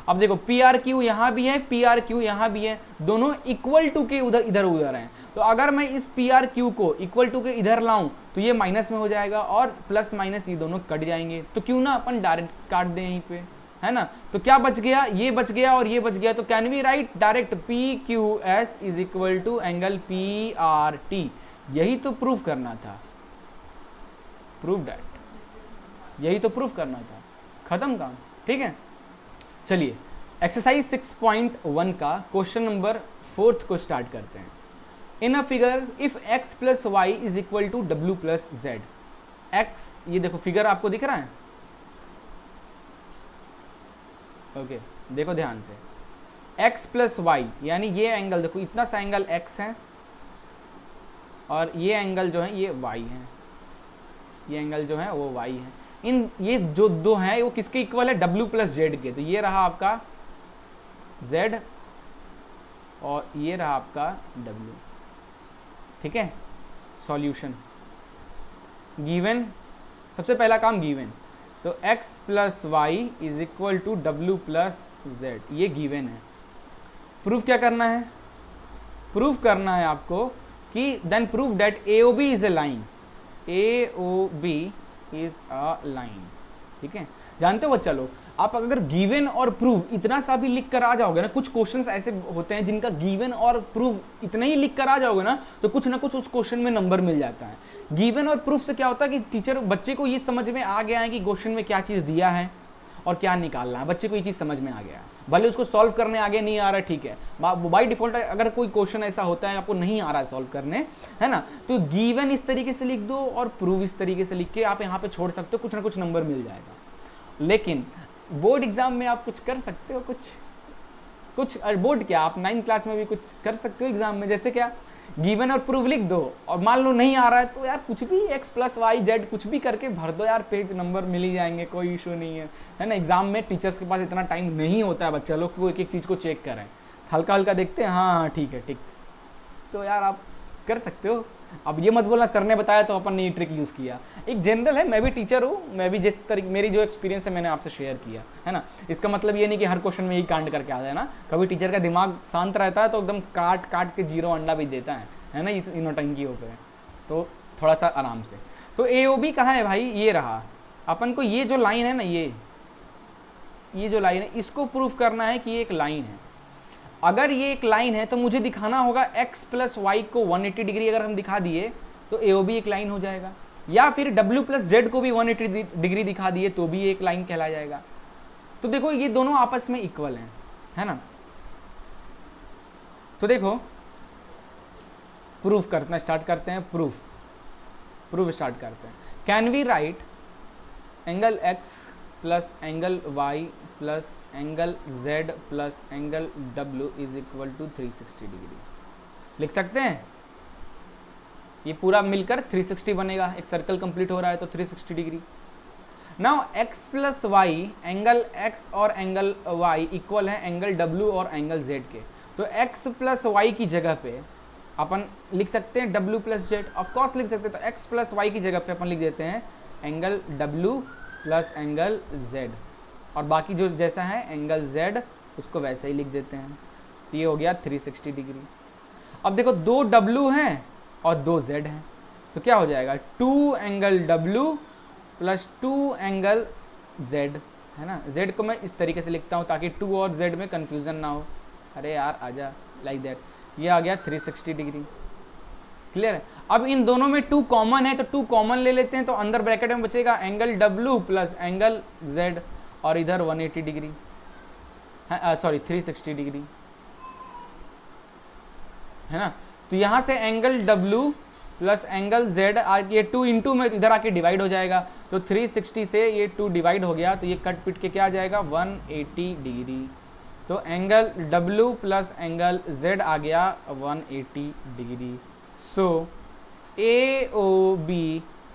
अब देखो PRQ यहाँ भी है, PRQ यहाँ भी है, दोनों इक्वल टू के इधर उधर हैं। तो अगर मैं इस PRQ को इक्वल टू के इधर लाऊं तो ये माइनस में हो जाएगा और प्लस माइनस ये दोनों कट जाएंगे। तो क्यों ना अपन डायरेक्ट काट दें यहीं पे, है ना। तो क्या बच गया, ये बच गया और ये बच गया। तो can we write direct PQS is equal to angle PRT। यही तो प्रूफ करना था, प्रूफ डैट, यही तो प्रूफ करना था, खत्म काम, ठीक है। चलिए एक्सरसाइज 6.1 का क्वेश्चन नंबर 4 को स्टार्ट करते हैं। In a figure if x plus Y is equal to W plus Z. X, ये देखो फिगर आपको दिख रहा है, ओके देखो ध्यान से, x प्लस वाई यानी ये एंगल देखो, इतना सा एंगल x है और ये एंगल जो है ये y है, ये एंगल जो है वो y है। इन ये जो दो हैं वो किसके इक्वल है, w प्लस जेड के। तो ये रहा आपका z और ये रहा आपका w, ठीक है। सॉल्यूशन गिवन, सबसे पहला काम गिवन, तो x plus Y is equal to W plus z, ये गिवन है। प्रूफ क्या करना है, प्रूफ करना है आपको कि then proof that AOB is a line, AOB is a line, ठीक है। जानते हो, चलो आप अगर गिवन और प्रूफ इतना सा भी लिख कर आ जाओगे ना, कुछ क्वेश्चंस ऐसे होते हैं जिनका गिवन और प्रूफ इतना ही लिख कर आ जाओगे ना कुछ उस क्वेश्चन में नंबर मिल जाता है। गिवन और प्रूफ से क्या होता है कि टीचर, बच्चे को ये समझ में आ गया है कि क्वेश्चन में क्या चीज़ दिया है और क्या निकालना है, बच्चे को ये चीज़ समझ में आ गया है। भले उसको सॉल्व करने आगे नहीं आ रहा है, ठीक है, बाई डिफॉल्ट अगर कोई क्वेश्चन ऐसा होता है आपको नहीं आ रहा है सॉल्व करने, है ना, तो गिवन इस तरीके से लिख दो और प्रूफ इस तरीके से लिख के आप यहाँ पे छोड़ सकते हो, कुछ ना कुछ नंबर मिल जाएगा। लेकिन बोर्ड एग्जाम में आप कुछ कर सकते हो, कुछ बोर्ड क्या, आप 9th क्लास में भी कुछ कर सकते हो एग्जाम में। जैसे क्या, गिवन और प्रूफ लिख दो और मान लो नहीं आ रहा है तो यार कुछ भी x प्लस वाई जेड कुछ भी करके भर दो यार, पेज नंबर मिल ही जाएंगे, कोई इशू नहीं है ना। एग्जाम में टीचर्स के पास इतना टाइम नहीं होता है बच्चा लोग को एक एक चीज़ को चेक करें, हल्का हल्का देखते हैं, हाँ ठीक है, ठीक, तो यार आप कर सकते हो। अब ये मत बोलना सर ने बताया तो अपन ने ये ट्रिक यूज़ किया, एक जनरल है, मैं भी टीचर हूँ, मैं भी जिस तरीके मेरी जो एक्सपीरियंस है मैंने आपसे शेयर किया, है ना। इसका मतलब ये नहीं कि हर क्वेश्चन में यही कांड करके आ जाए ना, कभी टीचर का दिमाग शांत रहता है तो एकदम काट काट के जीरो अंडा भी देता है ना, इस नौटंकियों पे, तो थोड़ा सा आराम से। तो AOB कहाँ है भाई, ये रहा। अपन को ये जो लाइन है ना, ये जो लाइन है इसको प्रूफ करना है कि ये एक लाइन है। अगर ये एक लाइन है तो मुझे दिखाना होगा x प्लस वाई को 180 डिग्री अगर हम दिखा दिए तो AOB एक लाइन हो जाएगा, या फिर w प्लस जेड को भी 180 डिग्री दिखा दिए तो भी एक लाइन कहला जाएगा। तो देखो ये दोनों आपस में इक्वल हैं, है ना। तो देखो प्रूफ करना स्टार्ट करते हैं, प्रूफ स्टार्ट करते हैं। Can we write angle x plus angle y plus angle z plus angle w is equal to 360 degree, लिख सकते हैं। ये पूरा मिलकर 360 बनेगा, एक सर्कल कंप्लीट हो रहा है तो 360 degree. Now x plus y, angle x और एंगल y इक्वल है एंगल w और एंगल z के। तो x प्लस वाई की जगह पे अपन लिख सकते हैं w प्लस जेड, ऑफकोर्स लिख सकते हैं। तो x प्लस वाई की जगह पे अपन लिख देते हैं angle w plus angle z, और बाकी जो जैसा है एंगल Z उसको वैसे ही लिख देते हैं। तो ये हो गया 360 डिग्री। अब देखो 2 W हैं और 2 Z हैं, तो क्या हो जाएगा 2 angle W plus 2 angle Z, है ना। Z को मैं इस तरीके से लिखता हूँ ताकि 2 और Z में कन्फ्यूज़न ना हो। अरे यार आजा, लाइक दैट। ये आ गया 360 डिग्री। क्लियर है। अब इन दोनों में 2 कॉमन है तो 2 कॉमन ले लेते हैं, तो अंदर ब्रैकेट में बचेगा angle W plus angle Z और इधर 180 डिग्री, सॉरी 360 डिग्री, है ना। तो यहाँ से angle W plus angle Z ये 2 इंटू में इधर आके डिवाइड हो जाएगा, तो 360 से ये 2 डिवाइड हो गया, तो ये कट पिट के क्या आ जाएगा 180 डिग्री। तो angle W plus angle Z आ गया 180 degree. So AOB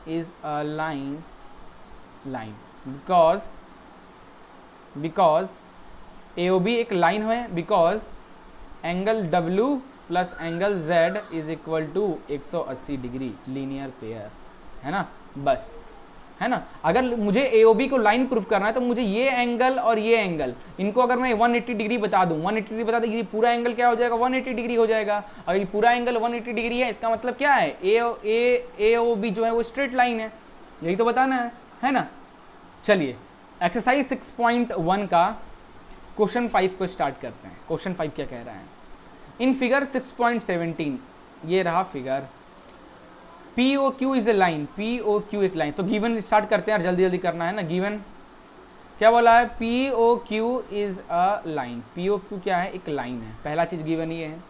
is a line because AOB एक लाइन है, because angle W plus angle Z is equal to 180 degree, linear pair, है ना। बस, है ना। अगर मुझे AOB को लाइन प्रूफ करना है तो मुझे ये एंगल और ये एंगल, इनको अगर मैं 180 डिग्री बता दूं, 180 डिग्री बता दूं, ये पूरा एंगल क्या हो जाएगा 180 डिग्री हो जाएगा। अगर ये पूरा एंगल 180 डिग्री है, इसका मतलब क्या है AOB जो है वो स्ट्रेट लाइन है, यही तो बताना है ना। चलिए एक्सरसाइज 6.1 का क्वेश्चन 5 को स्टार्ट करते हैं। क्वेश्चन 5 क्या कह रहा है, इन फिगर 6.17 ये रहा figure, POQ is a line, POQ एक लाइन। तो गिवन स्टार्ट करते हैं यार, जल्दी जल्दी करना है ना। गिवन क्या बोला है, POQ is a line. POQ क्या है, एक लाइन है, पहला चीज गिवन ये है।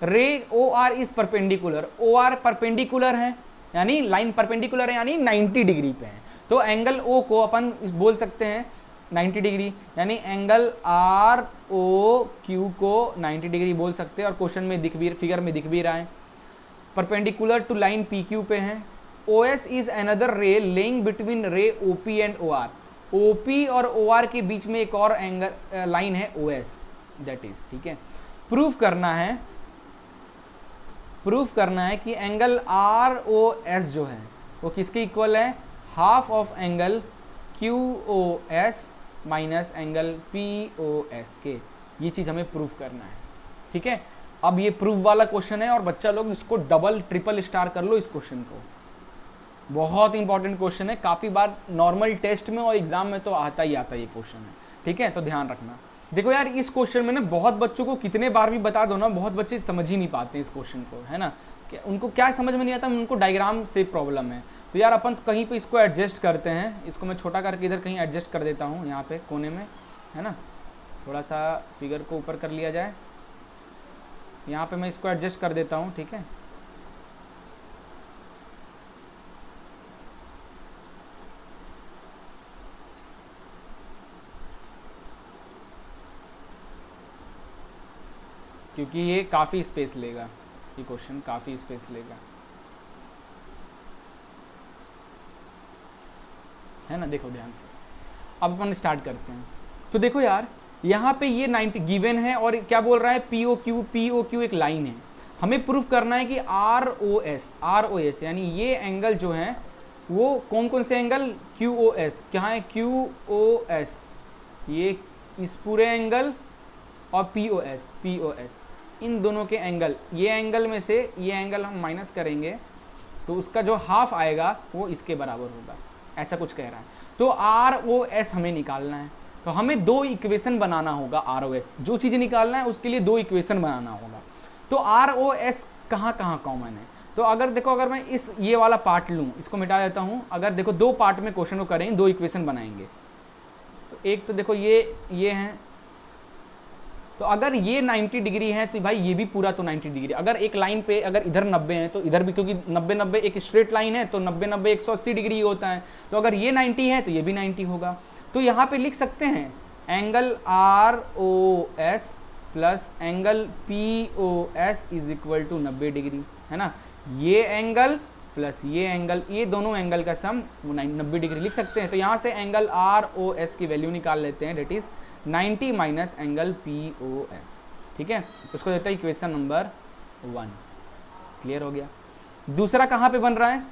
रे OR is perpendicular, OR perpendicular है, यानी लाइन परपेंडिकुलर है, यानी 90 डिग्री पे है। तो एंगल O को अपन बोल सकते हैं 90 डिग्री, यानी एंगल ROQ को 90 डिग्री बोल सकते हैं। और क्वेश्चन में फिगर में दिख भी रहा है, परपेंडिकुलर टू लाइन PQ पे है। OS इज अनदर रे लेइंग बिटवीन रे OP एंड OR, OP और OR के बीच में एक और एंगल लाइन है OS, दैट इज, ठीक है। प्रूफ करना है कि एंगल ROS जो है वो किसके इक्वल है, half of angle QOS minus angle POS के। ये चीज हमें प्रूफ करना है, ठीक है। अब ये प्रूफ वाला क्वेश्चन है और बच्चा लोग इसको डबल ट्रिपल स्टार कर लो इस क्वेश्चन को, बहुत इंपॉर्टेंट क्वेश्चन है। काफी बार नॉर्मल टेस्ट में और एग्जाम में तो आता ही आता ये क्वेश्चन है, ठीक है। तो ध्यान रखना। देखो यार इस क्वेश्चन में ना बहुत बच्चों को कितने बार भी बता दो ना, बहुत बच्चे समझ ही नहीं पाते इस क्वेश्चन को, है ना। उनको क्या समझ में नहीं आता, उनको डायग्राम से प्रॉब्लम है। तो यार अपन कहीं पे इसको एडजस्ट करते हैं, इसको मैं छोटा करके इधर कहीं एडजस्ट कर देता हूँ, यहाँ पे कोने में, है ना। थोड़ा सा फिगर को ऊपर कर लिया जाए, यहाँ पे मैं इसको एडजस्ट कर देता हूँ, ठीक है। क्योंकि ये काफ़ी स्पेस लेगा, ये क्वेश्चन काफ़ी स्पेस लेगा, है ना। देखो ध्यान से, अब अपन स्टार्ट करते हैं। तो देखो यार यहाँ पे ये 90 गिवन है और क्या बोल रहा है, POQ एक लाइन है। हमें प्रूफ करना है कि ROS यानी ये एंगल जो है वो कौन कौन से एंगल, QOS, क्या है QOS, ये इस पूरे एंगल और POS इन दोनों के एंगल, ये एंगल में से ये एंगल हम माइनस करेंगे तो उसका जो हाफ आएगा वो इसके बराबर होगा, ऐसा कुछ कह रहा है। तो ROS हमें निकालना है, तो हमें 2 इक्वेशन बनाना होगा। ROS जो चीज़ निकालना है उसके लिए 2 इक्वेशन बनाना होगा। तो ROS कहाँ कहाँ कॉमन है, तो अगर देखो, अगर मैं ये वाला पार्ट लूँ, इसको मिटा देता हूँ। अगर देखो 2 पार्ट में क्वेश्चन को करेंगे, 2 इक्वेशन बनाएंगे। तो एक तो देखो ये हैं, तो अगर ये 90 डिग्री है तो भाई ये भी पूरा तो 90 डिग्री। अगर एक लाइन पे अगर इधर 90 है तो इधर भी, क्योंकि 90 एक स्ट्रेट लाइन है तो 90 180 डिग्री होता है। तो अगर ये 90 है तो ये भी 90 होगा। तो यहाँ पे लिख सकते हैं angle ROS plus angle POS is equal to 90 degree, है ना। ये एंगल प्लस ये एंगल, ये दोनों एंगल का सम 90 डिग्री लिख सकते हैं। तो यहाँ से एंगल ROS की वैल्यू निकाल लेते हैं, that is 90 minus angle POS, ठीक है। उसको देता है इक्वेशन नंबर 1। क्लियर हो गया। दूसरा कहाँ पे बन रहा है,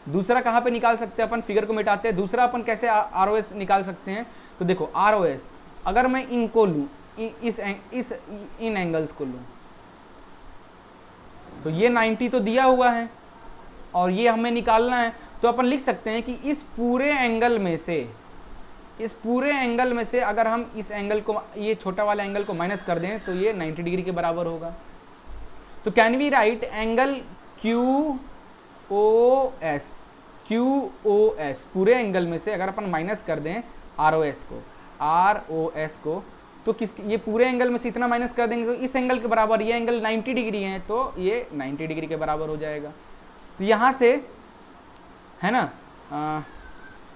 दूसरा कहाँ पे निकाल सकते हैं अपन, फिगर को मिटाते हैं। दूसरा अपन कैसे ROS निकाल सकते हैं, तो देखो ROS अगर मैं इनको लूँ, इन एंगल्स को लूँ, तो ये 90 तो दिया हुआ है और ये हमें निकालना है। तो अपन लिख सकते हैं कि इस पूरे एंगल में से अगर हम इस एंगल को, ये छोटा वाला एंगल को माइनस कर दें तो ये 90 डिग्री के बराबर होगा। तो can we write angle QOS पूरे एंगल में से अगर अपन माइनस कर दें ROS को, तो ये पूरे एंगल में से इतना माइनस कर देंगे तो इस एंगल के बराबर, ये एंगल 90 डिग्री है तो ये 90 डिग्री के बराबर हो जाएगा। तो यहाँ से है ना,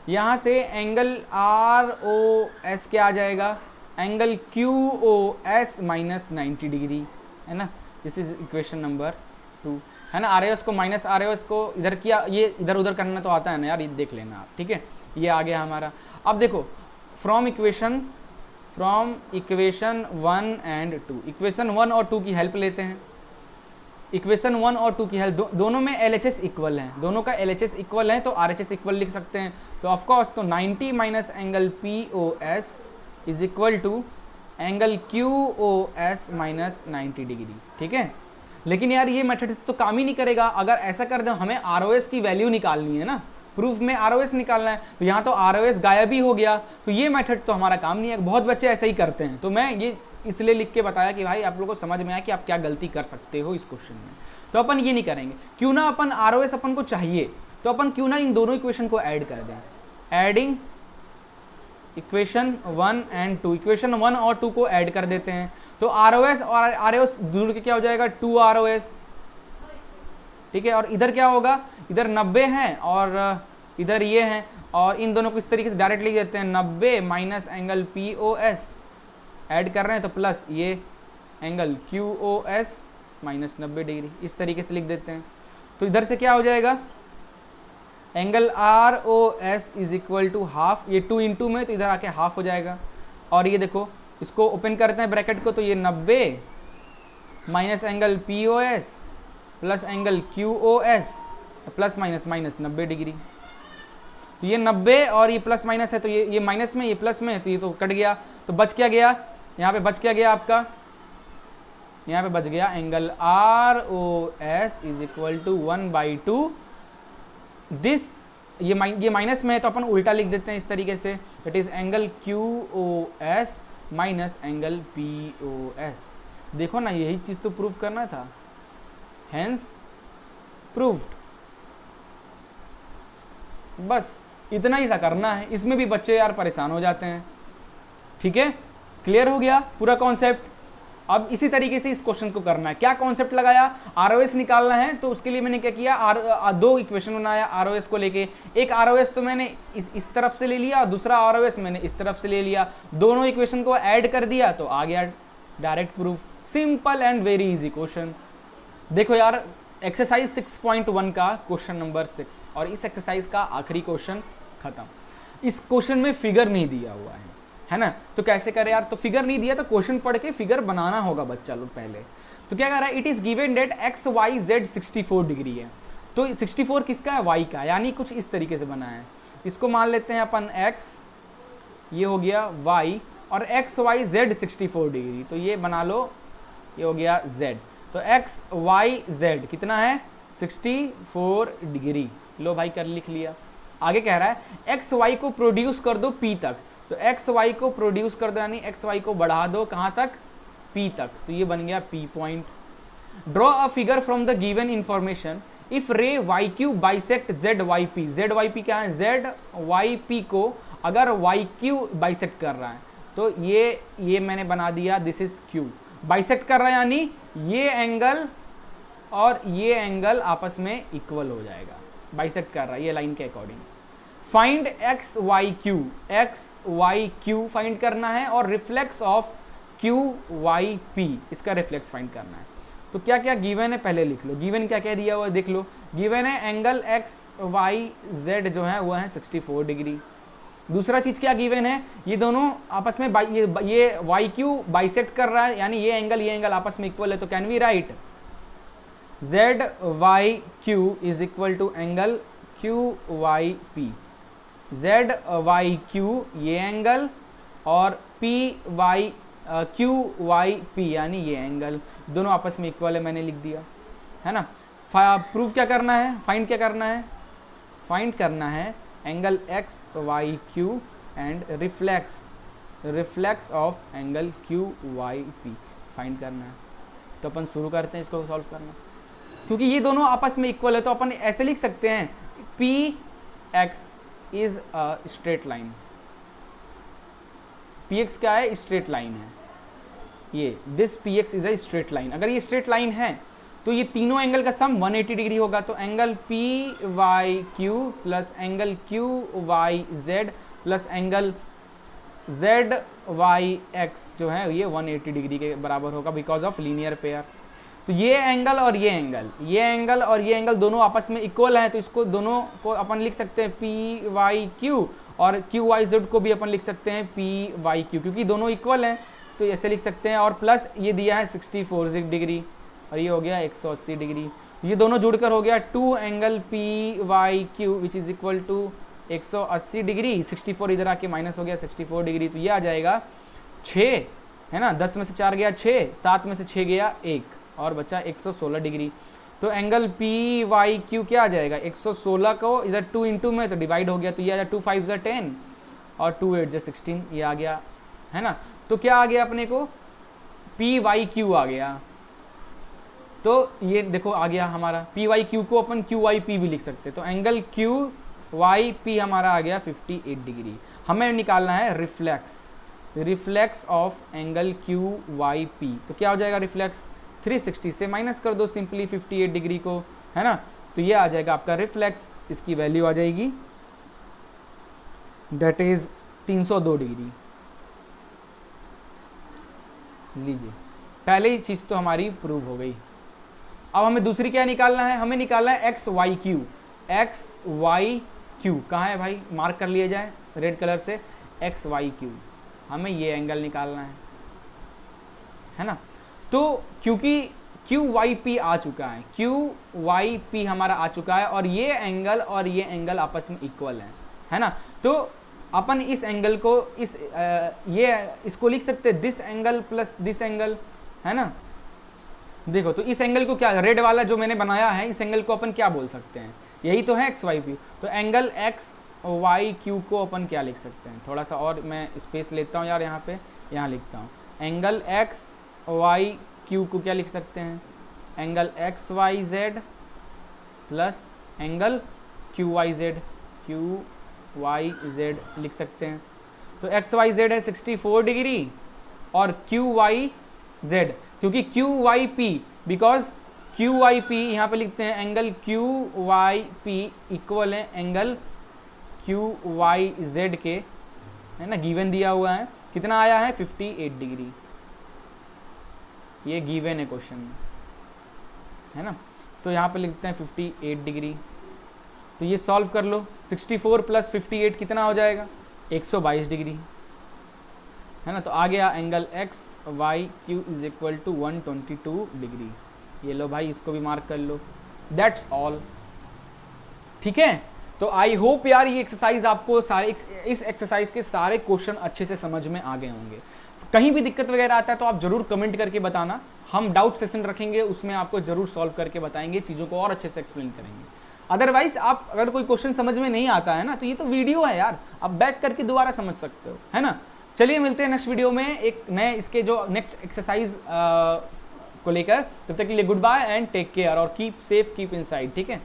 यहाँ से एंगल ROS क्या आ जाएगा, एंगल QOS माइनस 90 डिग्री, है ना। दिस इज इक्वेशन नंबर 2, है ना। ROS को माइनस ROS को इधर किया, ये इधर उधर करना तो आता है ना यार, ये देख लेना आप, ठीक है। ये आ गया हमारा। अब देखो फ्रॉम इक्वेशन 1 एंड 2, इक्वेशन 1 और 2 की हेल्प लेते हैं। इक्वेशन 1 और 2 की हेल्प, दोनों में LHS इक्वल है, दोनों का LHS इक्वल है तो RHS इक्वल लिख सकते हैं। तो ऑफकोर्स तो 90 minus angle POS is equal to angle QOS minus 90 degree, ठीक है। लेकिन यार ये मेथड से तो काम ही नहीं करेगा। अगर ऐसा कर दो, हमें ROS की वैल्यू निकालनी है ना, प्रूफ में ROS निकालना है, तो यहाँ तो ROS गायब ही हो गया, तो ये मेथड तो हमारा काम नहीं है। बहुत बच्चे ऐसे ही करते हैं, तो मैं ये इसलिए लिख के बताया कि भाई आप लोगों को समझ में आया कि आप क्या गलती कर सकते हो इस क्वेश्चन में। तो अपन ये नहीं करेंगे, क्यों ना अपन ROS अपन को चाहिए, तो अपन क्यों ना इन दोनों इक्वेशन को ऐड कर दें। एडिंग इक्वेशन 1 एंड 2, इक्वेशन 1 और 2 को ऐड कर देते हैं। तो ROS और ROS दूर के क्या हो जाएगा, 2 ROS, ठीक है। और इधर क्या होगा, इधर 90 है और इधर ये है, और इन दोनों को इस तरीके से डायरेक्ट लिख देते हैं, 90 माइनस एंगल POS ऐड कर रहे हैं तो प्लस ये एंगल QOS माइनस 90 डिग्री, इस तरीके से लिख देते हैं। तो इधर से क्या हो जाएगा, angle ROS is equal to half, ये 2 × में तो इधर आके हाफ हो जाएगा। और ये देखो इसको ओपन करते हैं ब्रैकेट को, तो ये 90 minus angle POS plus angle QOS plus minus minus 90 degree. तो ये 90 और ये प्लस माइनस है, तो ये माइनस में, ये प्लस में है, तो ये तो कट गया। तो बच क्या गया, यहाँ पे बच क्या गया आपका, यहाँ पे बच गया angle ROS is equal to 1/2 this, ये माइनस में है तो अपन उल्टा लिख देते हैं इस तरीके से, that is angle QOS minus angle POS। देखो ना, यही चीज तो प्रूव करना था, हेंस प्रूव्ड। बस इतना ही सा करना है, इसमें भी बच्चे यार परेशान हो जाते हैं, ठीक है। क्लियर हो गया पूरा कॉन्सेप्ट। अब इसी तरीके से इस क्वेश्चन को करना है। क्या कॉन्सेप्ट लगाया, ROS निकालना है, तो उसके लिए मैंने क्या किया, 2 इक्वेशन बनाया ROS को लेके। एक ROS तो मैंने इस तरफ से ले लिया और दूसरा ROS मैंने इस तरफ से ले लिया, दोनों इक्वेशन को ऐड कर दिया तो आ गया direct proof. Simple and very easy question. देखो यार एक्सरसाइज 6.1 का क्वेश्चन नंबर 6 और इस एक्सरसाइज का आखिरी क्वेश्चन खत्म। इस क्वेश्चन में फिगर नहीं दिया हुआ है ना, तो कैसे करें यार। तो फिगर नहीं दिया तो क्वेश्चन पढ़ के फिगर बनाना होगा बच्चा लोग पहले। तो क्या कर रहा है, it is given that XYZ 64 degree है। तो 64 किसका है, Y का, यानी कुछ इस तरीके से बना है। इसको मान लेते हैं अपन X, ये हो गया Y, और XYZ 64 डिग्री, तो ये बना लो, ये हो गया Z। तो XYZ कितना है, 64 डिग्री। लो भाई कर लिख लिया। आगे कह रहा है XY को प्रोड्यूस कर दो P तक, तो XY को प्रोड्यूस कर दो यानी XY को बढ़ा दो कहाँ तक, P तक, तो ये बन गया P point. Draw a figure from the given information if रे YQ बाइसेक्ट ZYP। ZYP क्या है, ZYP को अगर YQ बाइसेक्ट कर रहा है, तो ये मैंने बना दिया, दिस इज Q। बाइसेक्ट कर रहा है यानी ये एंगल और ये एंगल आपस में इक्वल हो जाएगा, बाइसेक्ट कर रहा है ये लाइन के अकॉर्डिंग। फाइंड XYQ फाइंड करना है और रिफ्लेक्स ऑफ QYP, इसका रिफ्लेक्स फाइंड करना है। तो क्या क्या गिवन है पहले लिख लो, गिवन क्या क्या दिया हुआ है देख लो। गिवन है एंगल XYZ जो है वो है 64 डिग्री। दूसरा चीज क्या गिवन है, ये दोनों आपस में ये YQ बाइसेक्ट कर रहा है यानी ये एंगल आपस में इक्वल है, तो can we write ZYQ is equal to angle QYP। ZYQ ये एंगल और QYP यानी ये एंगल दोनों आपस में इक्वल है, मैंने लिख दिया है ना। प्रूफ क्या करना है, फाइंड क्या करना है, फाइंड करना है angle XYQ and reflex of angle QYP find करना है। तो अपन शुरू करते हैं इसको सॉल्व करना। क्योंकि ये दोनों आपस में इक्वल है तो अपन ऐसे लिख सकते हैं PX is a straight line. PX क्या है, स्ट्रेट लाइन है। ये this PX is a straight line. अगर ये स्ट्रेट लाइन है तो ये तीनों एंगल का सम 180 डिग्री होगा। तो angle PYQ plus angle QYZ plus angle ZYX जो है ये 180 डिग्री के बराबर होगा बिकॉज ऑफ लीनियर पेयर। तो ये एंगल और ये एंगल, ये एंगल और ये एंगल दोनों आपस में इक्वल है, तो इसको दोनों को अपन लिख सकते हैं PYQ और QYZ को भी अपन लिख सकते हैं PYQ, क्योंकि दोनों इक्वल हैं तो ऐसे लिख सकते हैं। और प्लस ये दिया है 64 डिग्री और ये हो गया 180 डिग्री। ये दोनों जुड़कर हो गया 2 angle PYQ which is equal to 180 degree. 64 इधर आके माइनस हो गया 64 डिग्री, तो ये आ जाएगा 6 है ना। 10 में से 4 गया 6, 7 में से 6 गया 1 और बचा 116 डिग्री। तो एंगल PYQ क्या आ जाएगा, 116 को इधर 2 इंटू में तो डिवाइड हो गया, तो ये आ जाए 2 5 10 और 2 8 16, ये आ गया है ना। तो क्या आ गया अपने को, PYQ आ गया। तो ये देखो आ गया हमारा PYQ को अपन QYP भी लिख सकते, तो एंगल QYP हमारा आ गया 58 डिग्री। हमें निकालना है रिफ्लेक्स ऑफ एंगल QYP। तो क्या हो जाएगा रिफ्लेक्स, 360 से माइनस कर दो सिंपली 58 डिग्री को, है ना। तो ये आ जाएगा आपका रिफ्लेक्स, इसकी वैल्यू आ जाएगी डेट इज 302 डिग्री। लीजिए पहले ही चीज तो हमारी प्रूव हो गई। अब हमें दूसरी क्या निकालना है, हमें निकालना है XYQ। XYQ कहाँ है भाई, मार्क कर लिया जाए रेड कलर से, XYQ हमें ये एंगल निकालना है ना। तो क्योंकि QYP आ चुका है, QYP हमारा आ चुका है और ये एंगल आपस में इक्वल है ना। तो अपन इस एंगल को इसको लिख सकते हैं this angle plus this angle, है ना। देखो तो इस एंगल को क्या, रेड वाला जो मैंने बनाया है, इस एंगल को अपन क्या बोल सकते हैं, यही तो है XYP। तो एंगल XYQ को अपन क्या लिख सकते हैं, थोड़ा सा और मैं स्पेस लेता हूँ यार, यहाँ पे यहाँ लिखता हूँ। एंगल XYQ को क्या लिख सकते हैं, angle XYZ plus angle QYZ लिख सकते हैं। तो XYZ है 64 डिग्री और QYZ, क्योंकि QYP बिकॉज QYP यहाँ पे लिखते हैं एंगल QYP इक्वल है एंगल QYZ के, है ना। गिवन दिया हुआ है, कितना आया है 58 डिग्री, ये गिवन है क्वेश्चन में, है ना। तो यहाँ पे लिखते हैं 58 डिग्री। तो ये सॉल्व कर लो, 64 प्लस 58 कितना हो जाएगा, 122 डिग्री, है ना। तो आ गया angle XYQ is equal to 122 degree. ये लो भाई, इसको भी मार्क कर लो, दैट्स ऑल। ठीक है, तो आई होप यार ये एक्सरसाइज आपको सारे इस एक्सरसाइज के सारे क्वेश्चन अच्छे से समझ में आ गए होंगे। कहीं भी दिक्कत वगैरह आता है तो आप जरूर कमेंट करके बताना, हम डाउट सेशन रखेंगे, उसमें आपको जरूर सॉल्व करके बताएंगे, चीज़ों को और अच्छे से एक्सप्लेन करेंगे। अदरवाइज आप अगर कोई क्वेश्चन समझ में नहीं आता है ना, तो ये तो वीडियो है यार, आप बैक करके दोबारा समझ सकते हो, है ना। चलिए मिलते हैं नेक्स्ट वीडियो में एक नए इसके जो नेक्स्ट एक्सरसाइज को लेकर। तब तक के लिए good bye and take care और कीप सेफ, कीप इनसाइड। ठीक है।